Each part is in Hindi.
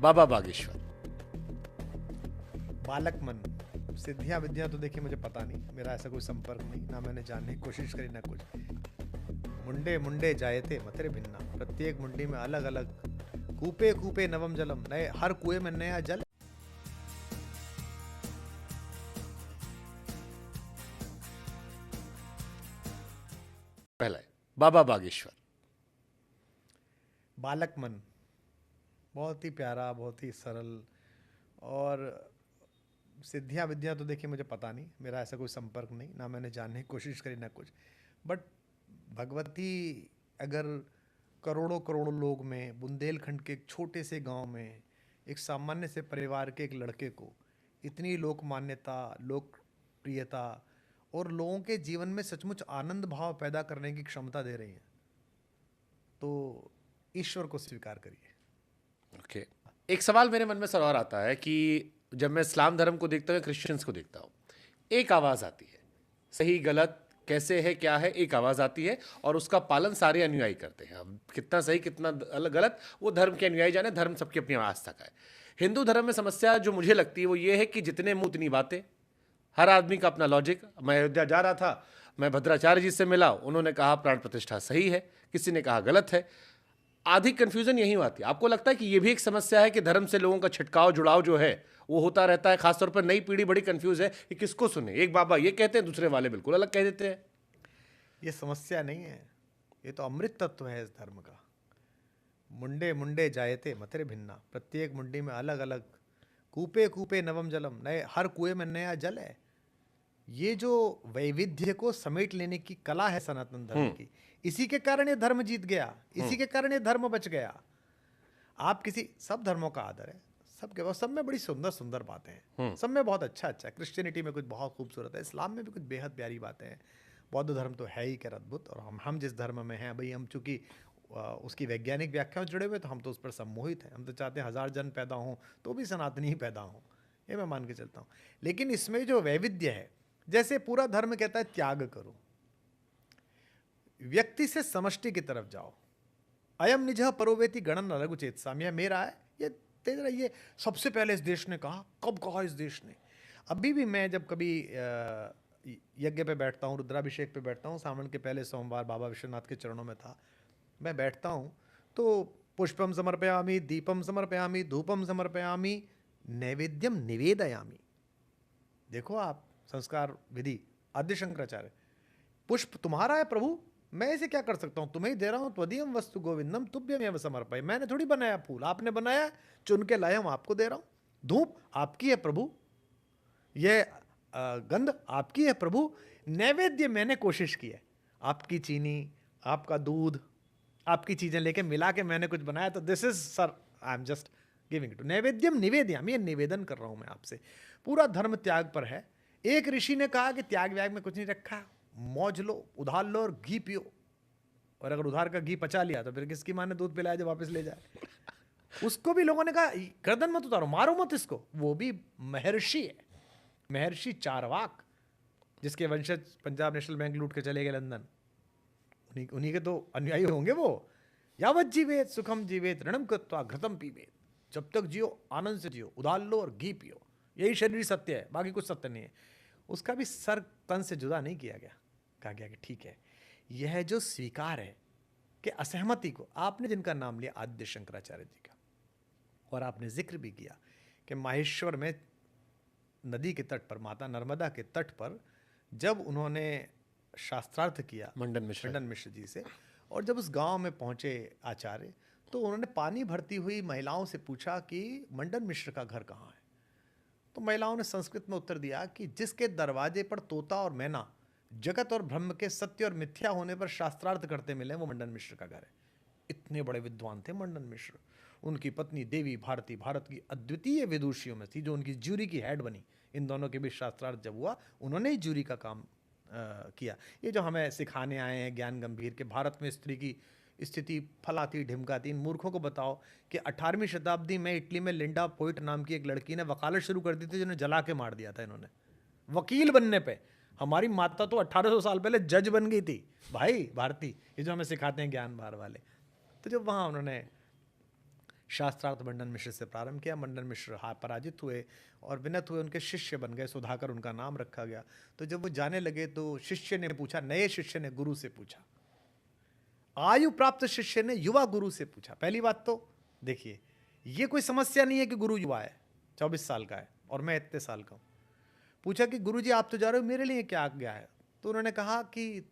बाबा बागेश्वर। बालक मन, सिद्धियां विद्या तो देखिए मुझे पता नहीं, मेरा ऐसा कोई संपर्क नहीं, ना मैंने जानने की कोशिश करी ना कुछ। मुंडे मुंडे जायते मतरे भिन्ना, प्रत्येक मुंडी में अलग अलग कूपे कूपे नवम जलम, नए हर कुएं में नया जल। पहला है बाबा बागेश्वर। बालक मन बहुत ही प्यारा, बहुत ही सरल, और सिद्धियां विद्या तो देखिए मुझे पता नहीं, मेरा ऐसा कोई संपर्क नहीं, ना मैंने जानने की कोशिश करी ना कुछ। बट भगवती अगर करोड़ों करोड़ों लोग में, बुंदेलखंड के एक छोटे से गांव में, एक सामान्य से परिवार के एक लड़के को इतनी लोक मान्यता, लोकप्रियता और लोगों के जीवन में सचमुच आनंद भाव पैदा करने की क्षमता दे रही हैं, तो ईश्वर को स्वीकार करिए। ओके, एक सवाल मेरे मन में सर और आता है कि जब मैं इस्लाम धर्म को देखता हूँ, क्रिश्चियंस को देखता हूँ, एक आवाज आती है, सही गलत कैसे है क्या है, एक आवाज आती है और उसका पालन सारे अनुयायी करते हैं। अब कितना सही कितना गलत वो धर्म के अनुयायी जाने, धर्म सबकी अपनी आस्था का है। हिंदू धर्म में समस्या जो मुझे लगती है वो ये है कि जितने मुंह उतनी बातें, हर आदमी का अपना लॉजिक। मैं अयोध्या जा रहा था, मैं भद्राचार्य जी से मिला, उन्होंने कहा प्राण प्रतिष्ठा सही है, किसी ने कहा गलत है। आधी कंफ्यूजन यही आती है। आपको लगता है कि ये भी एक समस्या है कि धर्म से लोगों का छिटकाव जुड़ाव जो है वो होता रहता है, खासतौर पर नई पीढ़ी बड़ी कंफ्यूज है कि किसको सुने, एक बाबा ये कहते हैं, दूसरे वाले बिल्कुल अलग कह देते हैं। ये समस्या नहीं है, ये तो अमृत तत्व है इस धर्म का। मुंडे मुंडे जायते मतरे भिन्ना, प्रत्येक मुंडी में अलग अलग कूपे कूपे नवम जलम, नए हर कुएं में नया जल है। ये जो वैविध्य को समेट लेने की कला है सनातन धर्म की, इसी के कारण ये धर्म जीत गया, इसी के कारण ये धर्म बच गया। आप किसी, सब धर्मों का आदर है, सबके, सब में बड़ी सुंदर सुंदर बातें हैं, सब में बहुत अच्छा अच्छा है। क्रिश्चियनिटी में कुछ बहुत खूबसूरत है, इस्लाम में भी कुछ बेहद प्यारी बातें हैं, बौद्ध धर्म तो है ही क्या अद्भुत। और हम जिस धर्म में हैं भाई, हम चूंकि उसकी वैज्ञानिक व्याख्याओं जुड़े हुए, तो हम तो उस पर सम्मोहित हैं। हम तो चाहते हैं 1000 जन पैदा हों तो भी सनातनी ही पैदा हों, ये मैं मान के चलता हूँ। लेकिन इसमें जो वैविध्य है, जैसे पूरा धर्म कहता है त्याग करो, व्यक्ति से समष्टि की तरफ जाओ, अयम निजः परोवेति गणन लघु चेतसाम, यह मेरा है, ये तेरा, ये सबसे पहले इस देश ने कहा। कब कहा इस देश ने? अभी भी मैं जब कभी यज्ञ पे बैठता हूँ, रुद्राभिषेक पे बैठता हूँ, सावन के पहले सोमवार बाबा विश्वनाथ के चरणों में था, मैं बैठता हूँ तो पुष्पम समर्पयामि, दीपम समर्पयामि, धूपम समर्पयामि, नैवेद्यम निवेदयामि। देखो आप, संस्कार विधि, आद्य शंकराचार्य, पुष्प तुम्हारा है प्रभु, मैं इसे क्या कर सकता हूं, तुम्हें ही दे रहा हूं, त्वदीयम वस्तु गोविंदम तुभ्यमेव समर्पय, मैंने थोड़ी बनाया फूल, आपने बनाया, चुन के लाया हूं, आपको दे रहा हूं। धूप आपकी है प्रभु, ये गंध आपकी है प्रभु, नैवेद्य मैंने कोशिश की है, आपकी चीनी, आपका दूध, आपकी चीजें लेके मिला के मैंने कुछ बनाया, तो this is sir, I am just giving it, naivedyam निवेदयामि, ये निवेदन कर रहा हूं मैं आपसे। पूरा धर्म त्याग पर है। एक ऋषि ने कहा कि त्याग व्याग में कुछ नहीं रखा, मौज लो, उधार लो और घी पियो, और अगर उधार का घी पचा लिया तो फिर किसकी मां ने दूध पिलाया जो वापस ले जाए? उसको भी लोगों ने कहा गर्दन मत उतारो, मारो मत इसको, वो भी महर्षि है, महर्षि चारवाक, जिसके वंशज पंजाब नेशनल बैंक लूट के चले गए लंदन, उन्हीं के तो अनुयायी होंगे वो। यावत जीवेत सुखम जीवेत ऋणम कृत्वा घृतम पीवेत, जब तक जियो आनंद से जियो, उधार लो और घी पियो, यही शरीर सत्य है, बाकी कुछ सत्य नहीं है। उसका भी सर तन से जुदा नहीं किया गया, कहा गया कि ठीक है, यह जो स्वीकार है कि असहमति को, आपने जिनका नाम लिया आद्य शंकराचार्य जी का, और आपने जिक्र भी किया कि माहेश्वर में नदी के तट पर, माता नर्मदा के तट पर, जब उन्होंने शास्त्रार्थ किया मंडन मिश्र जी से, और जब उस गांव में पहुंचे आचार्य, तो उन्होंने पानी भरती हुई महिलाओं से पूछा कि मंडन मिश्र का घर कहाँ है? तो महिलाओं ने संस्कृत में उत्तर दिया कि जिसके दरवाजे पर तोता और मैना जगत और ब्रह्म के सत्य और मिथ्या होने पर शास्त्रार्थ करते मिले, वो मंडन मिश्र का घर है। इतने बड़े विद्वान थे मंडन मिश्र। उनकी पत्नी देवी भारती भारत की अद्वितीय विदुषियों में थी, जो उनकी ज्यूरी की हेड बनी। इन दोनों के बीच शास्त्रार्थ जब हुआ, उन्होंने ही ज्यूरी का काम किया। ये जो हमें सिखाने आए हैं ज्ञान गंभीर के, भारत में स्त्री की स्थिति फलाती ढिमकाती, इन मूर्खों को बताओ कि 18वीं शताब्दी में इटली में लिंडा पोइट नाम की एक लड़की ने वकालत शुरू कर दी थी, जिन्हें जला के मार दिया था इन्होंने वकील बनने पे। हमारी माता तो 1800 साल पहले जज बन गई थी भाई भारती, ये जो हमें सिखाते हैं ज्ञान भार वाले। तो जब वहाँ उन्होंने शास्त्रार्थ मंडन मिश्र से प्रारंभ किया। मंडन मिश्र पराजित हुए और विनत हुए, उनके शिष्य बन गए, सुधाकर उनका नाम रखा गया। तो जब वो जाने लगे तो शिष्य ने पूछा, नए शिष्य ने गुरु से पूछा, आयु प्राप्त शिष्य ने युवा गुरु से पूछा। पहली बात तो देखिए, ये कोई समस्या नहीं है कि गुरु युवा है, 24 साल का है और मैं इतने साल का हूं। पूछा कि गुरुजी आप तो जा रहे हो, मेरे लिए क्या आज्ञा है? तो उन्होंने कहा कि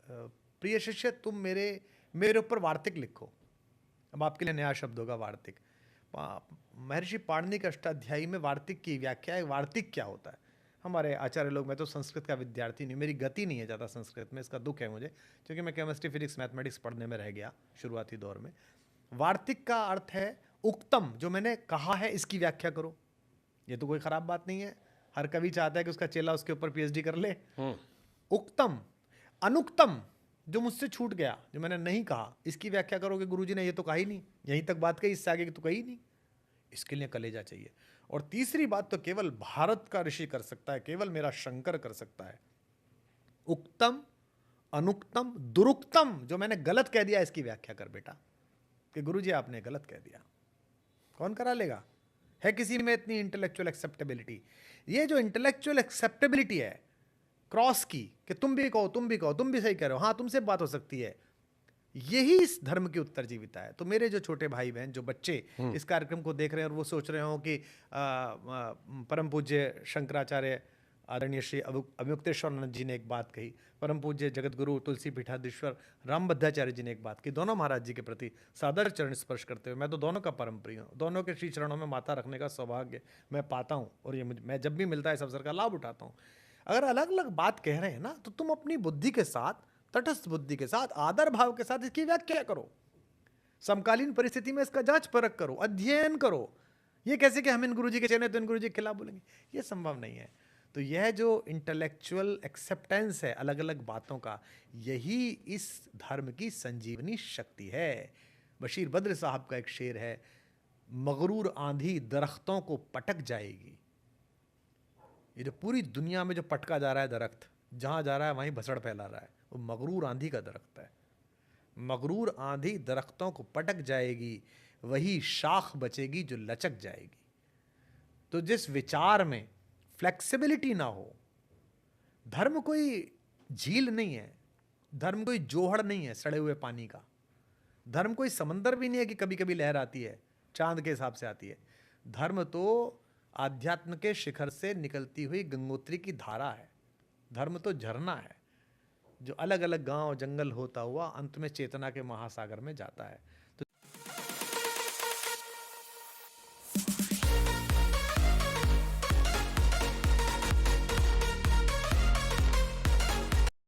प्रिय शिष्य, तुम मेरे ऊपर वार्तिक लिखो। अब आपके लिए नया शब्द होगा, वार्तिक। महर्षि पाणिनि के अष्टाध्यायी में वार्तिक की व्याख्या है। वार्तिक क्या होता है? हमारे आचार्य लोग, मैं तो संस्कृत का विद्यार्थी नहीं, मेरी गति नहीं है ज़्यादा संस्कृत में, इसका दुख है मुझे, क्योंकि मैं केमिस्ट्री फिजिक्स मैथमेटिक्स पढ़ने में रह गया शुरुआती दौर में। वार्तिक का अर्थ है उक्तम, जो मैंने कहा है इसकी व्याख्या करो। ये तो कोई खराब बात नहीं है, हर कवि चाहता है कि उसका चेला उसके ऊपर पीएचडी कर ले। उक्तम। अनुक्तम, जो मुझसे छूट गया, जो मैंने नहीं कहा, इसकी व्याख्या करोगे। गुरुजी ने ये तो कहा ही नहीं, यहीं तक बात कही, इससे आगे की तो कही नहीं। इसके लिए कलेजा चाहिए। और तीसरी बात तो केवल भारत का ऋषि कर सकता है, केवल मेरा शंकर कर सकता है। उक्तम, अनुक्तम, दुरुक्तम, जो मैंने गलत कह दिया इसकी व्याख्या कर बेटा, कि गुरुजी आपने गलत कह दिया। कौन करा लेगा? है किसी में इतनी इंटेलेक्चुअल एक्सेप्टेबिलिटी? ये जो इंटेलेक्चुअल एक्सेप्टेबिलिटी है क्रॉस की, कि तुम भी कहो, तुम भी कहो, तुम भी सही कह रहे हो, हाँ तुमसे बात हो सकती है, यही इस धर्म की उत्तरजीविता है। तो मेरे जो छोटे भाई बहन, जो बच्चे इस कार्यक्रम को देख रहे हैं और वो सोच रहे हो कि परम पूज्य शंकराचार्य आदरणीय श्री अभिमुक्तेश्वरानंद जी ने एक बात कही, परम पूज्य जगत गुरु तुलसी पीठाधीश्वर रामभद्राचार्य जी ने एक बात की, दोनों महाराज जी के प्रति सादर चरण स्पर्श करते हुए, मैं तो दोनों का परम प्रिय हूँ, दोनों के श्री चरणों में माथा रखने का सौभाग्य मैं पाता हूँ, और ये मैं जब भी मिलता है इस अवसर का लाभ उठाता हूँ। अगर अलग अलग बात कह रहे हैं ना, तो तुम अपनी बुद्धि के साथ, तटस्थ बुद्धि के साथ, आदर भाव के साथ इसकी व्याख्या करो, समकालीन परिस्थिति में इसका जांच परख करो, अध्ययन करो। ये कैसे कि हम इन गुरुजी के चेहरे तो इन गुरुजी के खिलाफ बोलेंगे, ये संभव नहीं है। तो यह जो इंटेलेक्चुअल एक्सेप्टेंस है अलग अलग बातों का, यही इस धर्म की संजीवनी शक्ति है। बशीर बद्र साहब का एक शेर है, मगरूर आंधी दरख्तों को पटक जाएगी। ये जो पूरी दुनिया में जो पटका जा रहा है दरख्त, जहां जा रहा है वहीं भसड़ फैला रहा है, वो मगरूर आंधी का दरख्त है। मगरूर आंधी दरख्तों को पटक जाएगी, वही शाख बचेगी जो लचक जाएगी। तो जिस विचार में फ्लेक्सिबिलिटी ना हो, धर्म कोई झील नहीं है, धर्म कोई जोहड़ नहीं है सड़े हुए पानी का, धर्म कोई समंदर भी नहीं है कि कभी कभी लहर आती है, चांद के हिसाब से आती है। धर्म तो आध्यात्म के शिखर से निकलती हुई गंगोत्री की धारा है। धर्म तो झरना है जो अलग अलग गांव जंगल होता हुआ अंत में चेतना के महासागर में जाता है।